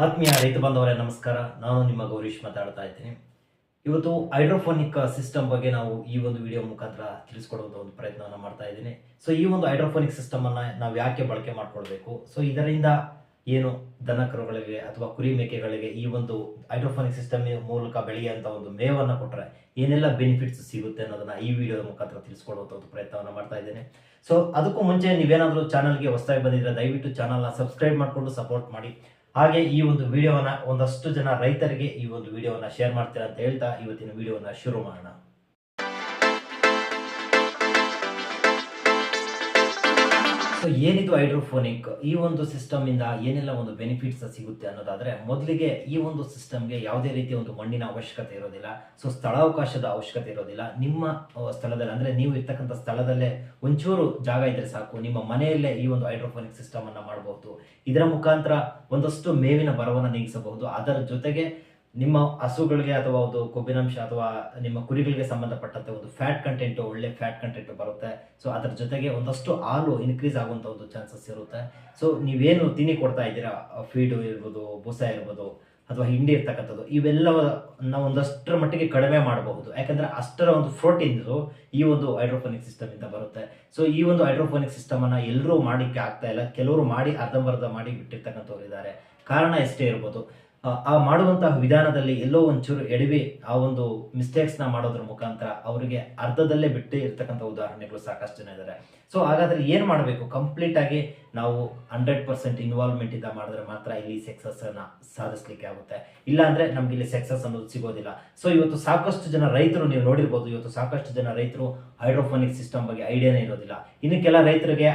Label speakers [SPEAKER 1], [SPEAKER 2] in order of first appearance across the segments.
[SPEAKER 1] ಆತ್ಮೀಯ ರೈತ ಬಾಂಧವರೇ ನಮಸ್ಕಾರ. ನಾನು ನಿಮ್ಮ ಗೌರೀಶ್ ಮಾತಾಡ್ತಾ ಇದ್ದೀನಿ. ಇವತ್ತು ಹೈಡ್ರೋಫೋನಿಕ್ ಸಿಸ್ಟಮ್ ಬಗ್ಗೆ ನಾವು ಈ ಒಂದು ವಿಡಿಯೋ ಮುಖಾಂತರ ತಿಳಿಸ್ಕೊಡುವಂಥ ಒಂದು ಪ್ರಯತ್ನವನ್ನು ಮಾಡ್ತಾ ಇದ್ದೀನಿ. ಸೊ ಈ ಒಂದು ಹೈಡ್ರೋಫೋನಿಕ್ ಸಿಸ್ಟಮ್ ಅನ್ನ ನಾವು ಯಾಕೆ ಬಳಕೆ ಮಾಡ್ಕೊಳ್ಬೇಕು, ಸೊ ಇದರಿಂದ ಏನು ದನ ಕರುಗಳಿಗೆ ಅಥವಾ ಕುರಿ ಮೇಕೆಗಳಿಗೆ ಈ ಒಂದು ಹೈಡ್ರೋಫೋನಿಕ್ ಸಿಸ್ಟಮ್ ಮೂಲಕ ಬೆಳೆಯುವಂಥ ಒಂದು ಮೇವನ್ನು ಕೊಟ್ಟರೆ ಏನೆಲ್ಲ ಬೆನಿಫಿಟ್ಸ್ ಸಿಗುತ್ತೆ ಅನ್ನೋದನ್ನ ಈ ವಿಡಿಯೋದ ಮುಖಾಂತರ ತಿಳಿಸ್ಕೊಡುವಂಥ ಒಂದು ಪ್ರಯತ್ನವನ್ನು ಮಾಡ್ತಾ ಇದ್ದೇನೆ. ಸೊ ಅದಕ್ಕೂ ಮುಂಚೆ ನೀವೇನಾದರೂ ಚಾನಲ್ಗೆ ಹೊಸದಾಗಿ ಬಂದಿದ್ರೆ ದಯವಿಟ್ಟು ಚಾನಲ್ನ ಸಬ್ಸ್ಕ್ರೈಬ್ ಮಾಡಿಕೊಂಡು ಸಪೋರ್ಟ್ ಮಾಡಿ. ಹಾಗೆ ಈ ಒಂದು ವಿಡಿಯೋವನ್ನ ಒಂದಷ್ಟು ಜನ ರೈತರಿಗೆ ಈ ಒಂದು ವಿಡಿಯೋವನ್ನ ಶೇರ್ ಮಾಡ್ತೀರಾ ಅಂತ ಹೇಳ್ತಾ ಇವತ್ತಿನ ವಿಡಿಯೋವನ್ನ ಶುರು ಮಾಡೋಣ. ಸೊ ಏನಿದು ಹೈಡ್ರೋಫೋನಿಕ್, ಈ ಒಂದು ಸಿಸ್ಟಮ್ ಇಂದ ಏನೆಲ್ಲ ಒಂದು ಬೆನಿಫಿಟ್ಸ್ ಸಿಗುತ್ತೆ ಅನ್ನೋದಾದ್ರೆ, ಮೊದಲಿಗೆ ಈ ಒಂದು ಸಿಸ್ಟಮ್ಗೆ ಯಾವುದೇ ರೀತಿಯ ಒಂದು ಮಣ್ಣಿನ ಅವಶ್ಯಕತೆ ಇರೋದಿಲ್ಲ. ಸೊ ಸ್ಥಳಾವಕಾಶದ ಅವಶ್ಯಕತೆ ಇರೋದಿಲ್ಲ. ನಿಮ್ಮ ಸ್ಥಳದಲ್ಲಿ ಅಂದ್ರೆ ನೀವು ಇರ್ತಕ್ಕಂಥ ಸ್ಥಳದಲ್ಲೇ ಒಂಚೂರು ಜಾಗ ಇದ್ರೆ ಸಾಕು, ನಿಮ್ಮ ಮನೆಯಲ್ಲೇ ಈ ಒಂದು ಹೈಡ್ರೋಫೋನಿಕ್ ಸಿಸ್ಟಮ್ ಅನ್ನ ಮಾಡಬಹುದು. ಇದರ ಮುಖಾಂತರ ಒಂದಷ್ಟು ಮೇವಿನ ಬರವನ್ನು ನೀಗಿಸಬಹುದು. ಅದರ ಜೊತೆಗೆ ನಿಮ್ಮ ಹಸುಗಳಿಗೆ ಅಥವಾ ಒಂದು ಕೊಬ್ಬಿನಾಂಶ ಅಥವಾ ನಿಮ್ಮ ಕುರಿಗಳಿಗೆ ಸಂಬಂಧಪಟ್ಟಂತೆ ಒಂದು ಫ್ಯಾಟ್ ಕಂಟೆಂಟ್, ಒಳ್ಳೆ ಫ್ಯಾಟ್ ಕಂಟೆಂಟ್ ಬರುತ್ತೆ. ಸೊ ಅದರ ಜೊತೆಗೆ ಒಂದಷ್ಟು ಹಾಲು ಇನ್ಕ್ರೀಸ್ ಆಗುವಂತ ಒಂದು ಚಾನ್ಸಸ್ ಇರುತ್ತೆ. ಸೊ ನೀವೇನು ತಿನ್ನಿ ಕೊಡ್ತಾ ಇದ್ದೀರಾ, ಫೀಡ್ ಇರ್ಬೋದು, ಬೂಸ ಇರ್ಬೋದು ಅಥವಾ ಹಿಂಡಿ ಇರ್ತಕ್ಕಂಥದ್ದು, ಇವೆಲ್ಲವನ್ನ ಒಂದಷ್ಟರ ಮಟ್ಟಿಗೆ ಕಡಿಮೆ ಮಾಡಬಹುದು. ಯಾಕಂದ್ರೆ ಅಷ್ಟರ ಒಂದು ಪ್ರೋಟೀನ್ ಈ ಒಂದು ಹೈಡ್ರೋಫೋನಿಕ್ ಸಿಸ್ಟಮ್ ಇಂದ ಬರುತ್ತೆ. ಸೊ ಈ ಒಂದು ಹೈಡ್ರೋಫೋನಿಕ್ ಸಿಸ್ಟಮ್ ಅನ್ನ ಎಲ್ಲರೂ ಮಾಡಿಕ್ಕೆ ಆಗ್ತಾ ಇಲ್ಲ. ಕೆಲವರು ಮಾಡಿ ಅರ್ಧಂಬರ್ಧ ಮಾಡಿ ಬಿಟ್ಟಿರ್ತಕ್ಕಂಥವ್ರು ಇದ್ದಾರೆ. ಕಾರಣ ಎಷ್ಟೇ ಇರ್ಬೋದು, ಆ ಮಾಡುವಂತಹ ವಿಧಾನದಲ್ಲಿ ಎಲ್ಲೋ ಒಂಚೂರು ಎಡವಿ ಆ ಒಂದು ಮಿಸ್ಟೇಕ್ಸ್ ನ ಮಾಡೋದ್ರ ಮುಖಾಂತರ ಅವರಿಗೆ ಅರ್ಧದಲ್ಲೇ ಬಿಟ್ಟು ಇರ್ತಕ್ಕಂಥ ಉದಾಹರಣೆಗಳು ಸಾಕಷ್ಟು ಜನ ಇದ್ದಾರೆ. ಸೊ ಹಾಗಾದ್ರೆ ಏನ್ ಮಾಡಬೇಕು, ಕಂಪ್ಲೀಟ್ ಆಗಿ ನಾವು 100% ಇನ್ವಾಲ್ವ್ಮೆಂಟ್ ಇಂದ ಮಾಡಿದ್ರೆ ಮಾತ್ರ ಇಲ್ಲಿ ಸಕ್ಸಸ್ ಅನ್ನ ಸಾಧಿಸ್ಲಿಕ್ಕೆ ಆಗುತ್ತೆ. ಇಲ್ಲ ಅಂದ್ರೆ ನಮ್ಗೆ ಇಲ್ಲಿ ಸಕ್ಸಸ್ ಅನ್ನೋದು ಸಿಗೋದಿಲ್ಲ. ಸೊ ಇವತ್ತು ಸಾಕಷ್ಟು ಜನ ರೈತರು, ನೀವು ನೋಡಿರ್ಬೋದು, ಇವತ್ತು ಸಾಕಷ್ಟು ಜನ ರೈತರು ಹೈಡ್ರೋಫೋನಿಕ್ ಸಿಸ್ಟಮ್ ಬಗ್ಗೆ ಐಡಿಯಾನೇ ಇರೋದಿಲ್ಲ. ಇನ್ನು ಕೆಲ ರೈತರಿಗೆ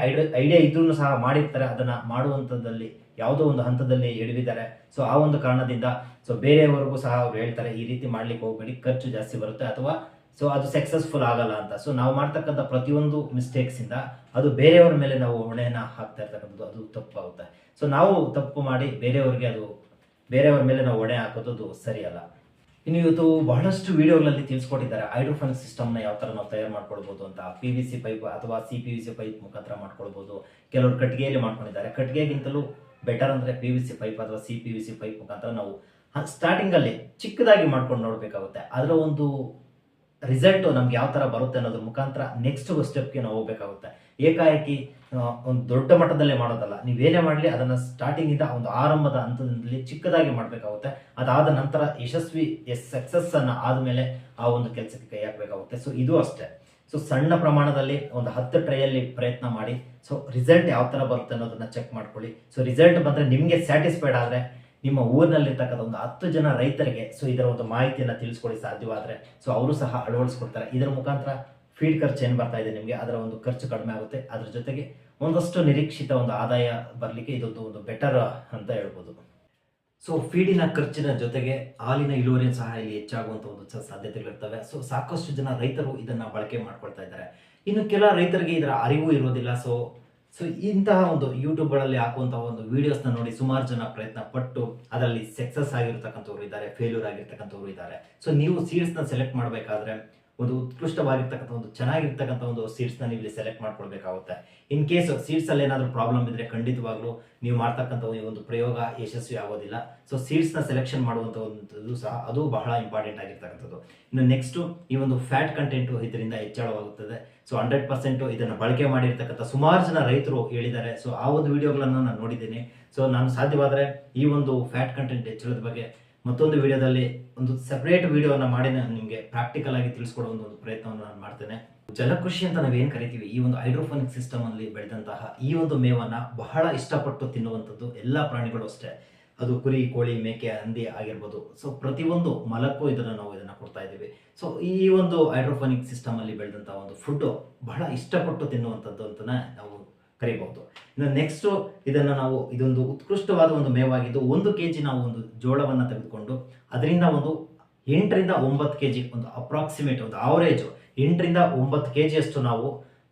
[SPEAKER 1] ಐಡಿಯಾ ಇದ್ರೂ ಸಹ ಮಾಡಿರ್ತಾರೆ, ಅದನ್ನ ಮಾಡುವಂತದಲ್ಲಿ ಯಾವುದೋ ಒಂದು ಹಂತದಲ್ಲಿ ಎಡವಿದ್ದಾರೆ. ಸೊ ಆ ಒಂದು ಕಾರಣದಿಂದ ಸೊ ಬೇರೆಯವರೆಗೂ ಸಹ ಅವ್ರು ಹೇಳ್ತಾರೆ ಈ ರೀತಿ ಮಾಡ್ಲಿಕ್ಕೆ ಹೋಗ್ಬೇಡಿ, ಖರ್ಚು ಜಾಸ್ತಿ ಬರುತ್ತೆ ಅಥವಾ ಸೊ ಅದು ಸಕ್ಸಸ್ಫುಲ್ ಆಗಲ್ಲ ಅಂತ. ಸೊ ನಾವು ಮಾಡ್ತಕ್ಕಂಥ ಪ್ರತಿಯೊಂದು ಮಿಸ್ಟೇಕ್ಸ್ ಇಂದ ಅದು ಬೇರೆಯವರ ಮೇಲೆ ನಾವು ಹೊಣೆಯನ್ನ ಹಾಕ್ತಾ ಇರ್ತಕ್ಕಂಥದ್ದು, ಅದು ತಪ್ಪಾಗುತ್ತೆ. ಸೊ ನಾವು ತಪ್ಪು ಮಾಡಿ ಬೇರೆಯವರ ಮೇಲೆ ನಾವು ಹೊಣೆ ಹಾಕೋದು ಸರಿಯಲ್ಲ. ಇನ್ನು ಇವತ್ತು ಬಹಳಷ್ಟು ವಿಡಿಯೋಗಳಲ್ಲಿ ತಿಳಿಸ್ಕೊಟ್ಟಿದ್ದಾರೆ ಹೈಡ್ರೋಫೋನಿಕ್ ಸಿಸ್ಟಮ್ನ ಯಾವ ತರ ನಾವು ತಯಾರು ಮಾಡ್ಕೊಳ್ಬಹುದು ಅಂತ. PVC ಪೈಪ್ ಅಥವಾ CPVC ಪೈಪ್ ಮುಖಾಂತರ ಮಾಡ್ಕೊಳ್ಬಹುದು. ಕೆಲವರು ಕಟ್ಟಿಗೆಯಲ್ಲಿ ಮಾಡ್ಕೊಂಡಿದ್ದಾರೆ. ಕಟ್ಟಿಗೆಗಿಂತಲೂ ಬೆಟರ್ ಅಂದ್ರೆ PVC ಪೈಪ್ ಅಥವಾ CPVC ಪೈಪ್ ಮುಖಾಂತರ ನಾವು ಸ್ಟಾರ್ಟಿಂಗ್ ಅಲ್ಲಿ ಚಿಕ್ಕದಾಗಿ ಮಾಡ್ಕೊಂಡು ನೋಡ್ಬೇಕಾಗುತ್ತೆ. ಅದರ ಒಂದು ರಿಸಲ್ಟ್ ನಮ್ಗೆ ಯಾವ ತರ ಬರುತ್ತೆ ಅನ್ನೋದ್ರ ಮುಖಾಂತರ ನೆಕ್ಸ್ಟ್ ಸ್ಟೆಪ್ಗೆ ನಾವು ಹೋಗ್ಬೇಕಾಗುತ್ತೆ. ಏಕಾಏಕಿ ಒಂದು ದೊಡ್ಡ ಮಟ್ಟದಲ್ಲೇ ಮಾಡೋದಲ್ಲ. ನೀವೇನೇ ಮಾಡಲಿ ಅದನ್ನ ಸ್ಟಾರ್ಟಿಂಗ್ ಇಂದ ಒಂದು ಆರಂಭದ ಹಂತದಲ್ಲಿ ಚಿಕ್ಕದಾಗಿ ಮಾಡ್ಬೇಕಾಗುತ್ತೆ. ಅದಾದ ನಂತರ ಯಶಸ್ವಿ ಸಕ್ಸಸ್ ಅನ್ನ ಆದ್ಮೇಲೆ ಆ ಒಂದು ಕೆಲಸಕ್ಕೆ ಕೈ ಹಾಕಬೇಕಾಗುತ್ತೆ. ಸೊ ಇದು ಅಷ್ಟೇ. ಸೊ ಸಣ್ಣ ಪ್ರಮಾಣದಲ್ಲಿ ಒಂದು 10 ಟ್ರೈಯಲ್ಲಿ ಪ್ರಯತ್ನ ಮಾಡಿ. ಸೊ ರಿಸಲ್ಟ್ ಯಾವ ತರ ಬರುತ್ತೆ ಅನ್ನೋದನ್ನ ಚೆಕ್ ಮಾಡ್ಕೊಳ್ಳಿ. ಸೊ ರಿಸಲ್ಟ್ ಬಂದ್ರೆ ನಿಮ್ಗೆ ಸ್ಯಾಟಿಸ್ಫೈಡ್ ಆದ್ರೆ ನಿಮ್ಮ ಊರಿನಲ್ಲಿರ್ತಕ್ಕಂಥ ಒಂದು 10 ಜನ ರೈತರಿಗೆ ಸೊ ಇದರ ಒಂದು ಮಾಹಿತಿಯನ್ನ ತಿಳಿಸ್ಕೊಳ್ಳಿ ಸಾಧ್ಯವಾದ್ರೆ. ಸೊ ಅವರು ಸಹ ಅಳವಡಿಸ್ಕೊಡ್ತಾರೆ. ಇದರ ಮುಖಾಂತರ ಫೀಡ್ ಖರ್ಚು ಏನು ಬರ್ತಾ ಇದೆ ನಿಮಗೆ, ಅದರ ಒಂದು ಖರ್ಚು ಕಡಿಮೆ ಆಗುತ್ತೆ. ಅದ್ರ ಜೊತೆಗೆ ಒಂದಷ್ಟು ನಿರೀಕ್ಷಿತ ಒಂದು ಆದಾಯ ಬರಲಿಕ್ಕೆ ಇದೊಂದು ಒಂದು ಬೆಟರ್ ಅಂತ ಹೇಳ್ಬೋದು. ಸೊ ಫೀಡಿನ ಖರ್ಚಿನ ಜೊತೆಗೆ ಹಾಲಿನ ಇಳುವರಿ ಸಹ ಇಲ್ಲಿ ಹೆಚ್ಚಾಗುವಂತ ಒಂದು ಸಾಧ್ಯತೆಗಳಿರ್ತವೆ. ಸೊ ಸಾಕಷ್ಟು ಜನ ರೈತರು ಇದನ್ನ ಬಳಕೆ ಮಾಡ್ಕೊಳ್ತಾ ಇದ್ದಾರೆ. ಇನ್ನು ಕೆಲ ರೈತರಿಗೆ ಇದರ ಅರಿವು ಇರೋದಿಲ್ಲ. ಸೊ ಸೊ ಇಂತಹ ಒಂದು ಯೂಟ್ಯೂಬ್ಗಳಲ್ಲಿ ಹಾಕುವಂತಹ ಒಂದು ವಿಡಿಯೋಸ್ನ ನೋಡಿ ಸುಮಾರು ಜನ ಪ್ರಯತ್ನ ಪಟ್ಟು ಅದರಲ್ಲಿ ಸಕ್ಸಸ್ ಆಗಿರ್ತಕ್ಕಂಥವ್ರು ಇದ್ದಾರೆ, ಫೇಲ್ಯೂರ್ ಆಗಿರ್ತಕ್ಕಂಥವ್ರು ಇದ್ದಾರೆ. ಸೊ ನೀವು ಸೀಡ್ಸ್ನ ಸೆಲೆಕ್ಟ್ ಮಾಡಬೇಕಾದ್ರೆ ಒಂದು ಉತ್ಕೃಷ್ಟವಾಗಿರ್ತಕ್ಕಂಥ ಒಂದು ಚೆನ್ನಾಗಿರ್ತಕ್ಕಂಥ ಒಂದು ಸೀಡ್ಸ್ನ ನೀವು ಇಲ್ಲಿ ಸೆಲೆಕ್ಟ್ ಮಾಡ್ಕೊಳ್ಬೇಕಾಗುತ್ತೆ. ಇನ್ ಕೇಸ್ ಸೀಡ್ಸ್ ಅಲ್ಲಿ ಏನಾದರೂ ಪ್ರಾಬ್ಲಮ್ ಇದ್ರೆ ಖಂಡಿತವಾಗ್ಲೂ ನೀವು ಮಾಡ್ತಕ್ಕಂಥ ಒಂದು ಪ್ರಯೋಗ ಯಶಸ್ವಿ ಆಗೋದಿಲ್ಲ. ಸೊ ಸೀಡ್ಸ್ನ ಸೆಲೆಕ್ಷನ್ ಮಾಡುವಂಥದ್ದು ಸಹ ಅದು ಬಹಳ ಇಂಪಾರ್ಟೆಂಟ್ ಆಗಿರ್ತಕ್ಕಂಥದ್ದು. ಇನ್ನು ನೆಕ್ಸ್ಟ್ ಈ ಒಂದು ಫ್ಯಾಟ್ ಕಂಟೆಂಟ್ ಇದರಿಂದ ಹೆಚ್ಚಳವಾಗುತ್ತದೆ. ಸೊ 100% ಇದನ್ನು ಬಳಕೆ ಮಾಡಿರ್ತಕ್ಕಂಥ ಸುಮಾರು ಜನ ರೈತರು ಹೇಳಿದ್ದಾರೆ. ಸೊ ಆ ಒಂದು ವಿಡಿಯೋಗಳನ್ನು ನಾನು ನೋಡಿದ್ದೀನಿ. ಸೊ ನಾನು ಸಾಧ್ಯವಾದರೆ ಈ ಒಂದು ಫ್ಯಾಟ್ ಕಂಟೆಂಟ್ ಹೆಚ್ಚಳದ ಬಗ್ಗೆ ಮತ್ತೊಂದು ವಿಡಿಯೋದಲ್ಲಿ ಒಂದು ಸೆಪರೇಟ್ ವಿಡಿಯೋನ ಮಾಡಿ ನಾನು ನಿಮಗೆ ಪ್ರಾಕ್ಟಿಕಲ್ ಆಗಿ ತಿಳಿಸ್ಕೊಡೋ ಒಂದು ಪ್ರಯತ್ನವನ್ನು ನಾನು ಮಾಡ್ತೇನೆ. ಜಲಕೃಷಿ ಅಂತ ನಾವೇನು ಕರಿತೀವಿ, ಈ ಒಂದು ಹೈಡ್ರೋಫೋನಿಕ್ ಸಿಸ್ಟಮ್ ಅಲ್ಲಿ ಬೆಳೆದಂತಹ ಈ ಒಂದು ಮೇವನ್ನ ಬಹಳ ಇಷ್ಟಪಟ್ಟು ತಿನ್ನುವಂಥದ್ದು ಎಲ್ಲ ಪ್ರಾಣಿಗಳು ಅಷ್ಟೇ. ಅದು ಕುರಿ, ಕೋಳಿ, ಮೇಕೆ, ಹಂದಿ ಆಗಿರ್ಬೋದು. ಸೊ ಪ್ರತಿಯೊಂದು ಮಲಕ್ಕೂ ಇದನ್ನ ಕೊಡ್ತಾ ಇದ್ದೀವಿ. ಸೊ ಈ ಒಂದು ಹೈಡ್ರೋಫೋನಿಕ್ ಸಿಸ್ಟಮ್ ಅಲ್ಲಿ ಬೆಳೆದಂತಹ ಒಂದು ಫುಡ್ ಬಹಳ ಇಷ್ಟಪಟ್ಟು ತಿನ್ನುವಂಥದ್ದು ಅಂತ ನಾವು ಕರಿಬಹುದು. ಇನ್ನು ನೆಕ್ಸ್ಟ್ ಇದೊಂದು ಉತ್ಕೃಷ್ಟವಾದ ಒಂದು ಮೇವಾಗಿದ್ದು 1 kg ನಾವು ಒಂದು ಜೋಳವನ್ನ ತೆಗೆದುಕೊಂಡು ಅದರಿಂದ ಒಂದು 8 ರಿಂದ 9 kg ಒಂದು ಅಪ್ರಾಕ್ಸಿಮೇಟ್ ಒಂದು ಆವರೇಜ್ 8 ರಿಂದ 9 kg ಅಷ್ಟು ನಾವು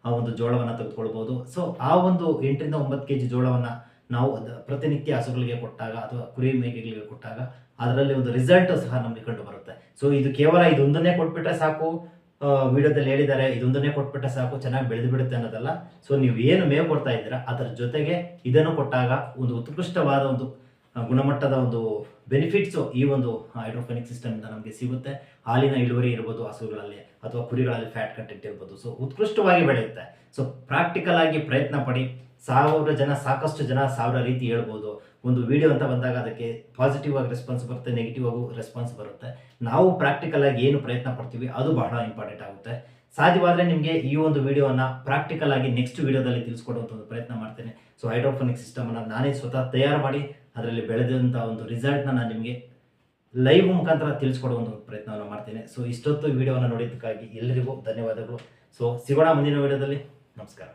[SPEAKER 1] ಆ ಒಂದು ಜೋಳವನ್ನ ತೆಗೆದುಕೊಳ್ಬಹುದು. ಸೊ ಆ ಒಂದು 8 ರಿಂದ 9 kg ಜೋಳವನ್ನ ನಾವು ಪ್ರತಿನಿತ್ಯ ಹಸುಗಳಿಗೆ ಕೊಟ್ಟಾಗ ಅಥವಾ ಕುರಿ ಮೇಕೆಗಳಿಗೆ ಕೊಟ್ಟಾಗ ಅದರಲ್ಲಿ ಒಂದು ರಿಸಲ್ಟ್ ಸಹ ನಮಗೆ ಕಂಡು ಬರುತ್ತೆ. ಸೊ ಇದು ಕೇವಲ ಇದೊಂದನ್ನೇ ಕೊಟ್ಬಿಟ್ರೆ ಸಾಕು, ವಿಡಿಯೋದಲ್ಲಿ ಹೇಳಿದ್ದಾರೆ ಇದೊಂದನ್ನೇ ಕೊಟ್ಬಿಟ್ರೆ ಸಾಕು ಚೆನ್ನಾಗಿ ಬೆಳೆದು ಬಿಡುತ್ತೆ ಅನ್ನೋದಲ್ಲ. ಸೊ ನೀವು ಏನು ಮೇವು ಕೊಡ್ತಾ ಇದ್ದೀರಾ ಅದರ ಜೊತೆಗೆ ಇದನ್ನು ಕೊಟ್ಟಾಗ ಒಂದು ಉತ್ಕೃಷ್ಟವಾದ ಒಂದು ಗುಣಮಟ್ಟದ ಒಂದು ಬೆನಿಫಿಟ್ಸು ಈ ಒಂದು ಹೈಡ್ರೋಫೋನಿಕ್ ಸಿಸ್ಟಮಿಂದ ನಮಗೆ ಸಿಗುತ್ತೆ. ಹಾಲಿನ ಇಳುವರಿ ಇರ್ಬೋದು ಹಸುಗಳಲ್ಲಿ, ಅಥವಾ ಕುರಿಗಳಲ್ಲಿ ಫ್ಯಾಟ್ ಕಂಟೆಂಟ್ ಇರ್ಬೋದು. ಸೊ ಉತ್ಕೃಷ್ಟವಾಗಿ ಬೆಳೆಯುತ್ತೆ. ಸೊ ಪ್ರಾಕ್ಟಿಕಲ್ ಆಗಿ ಪ್ರಯತ್ನ ಪಡಿ. ಸಾಕಷ್ಟು ಜನ ಸಾವಿರ ರೀತಿ ಹೇಳ್ಬೋದು. ಒಂದು ವಿಡಿಯೋ ಅಂತ ಬಂದಾಗ ಅದಕ್ಕೆ ಪಾಸಿಟಿವ್ ಆಗಿ ರೆಸ್ಪಾನ್ಸ್ ಬರುತ್ತೆ, ನೆಗೆಟಿವ್ ಆಗಿ ರೆಸ್ಪಾನ್ಸ್ ಬರುತ್ತೆ. ನಾವು ಪ್ರಾಕ್ಟಿಕಲ್ ಆಗಿ ಏನು ಪ್ರಯತ್ನ ಪಡ್ತೀವಿ ಅದು ಬಹಳ ಇಂಪಾರ್ಟೆಂಟ್ ಆಗುತ್ತೆ. ಸಾಧ್ಯವಾದರೆ ನಿಮಗೆ ಈ ಒಂದು ವಿಡಿಯೋನ ಪ್ರಾಕ್ಟಿಕಲ್ ಆಗಿ ನೆಕ್ಸ್ಟ್ ವಿಡಿಯೋದಲ್ಲಿ ತಿಳಿಸ್ಕೊಡುವಂಥ ಒಂದು ಪ್ರಯತ್ನ ಮಾಡ್ತೇನೆ. ಸೊ ಹೈಡ್ರೋಫೋನಿಕ್ ಸಿಸ್ಟಮನ್ನು ನಾನೇ ಸ್ವತಃ ತಯಾರು ಮಾಡಿ ಅದರಲ್ಲಿ ಬೆಳೆದಂಥ ಒಂದು ರಿಸಲ್ಟ್ನ ನಾನು ನಿಮಗೆ ಲೈವ್ ಮುಖಾಂತರ ತಿಳಿಸ್ಕೊಡುವಂಥ ಒಂದು ಪ್ರಯತ್ನವನ್ನು ಮಾಡ್ತೇನೆ. ಸೊ ಇಷ್ಟೊತ್ತು ವಿಡಿಯೋವನ್ನು ನೋಡಿದ್ದಕ್ಕಾಗಿ ಎಲ್ಲರಿಗೂ ಧನ್ಯವಾದಗಳು. ಸೊ ಸಿಗೋಣ ಮುಂದಿನ ವಿಡಿಯೋದಲ್ಲಿ. ನಮಸ್ಕಾರ.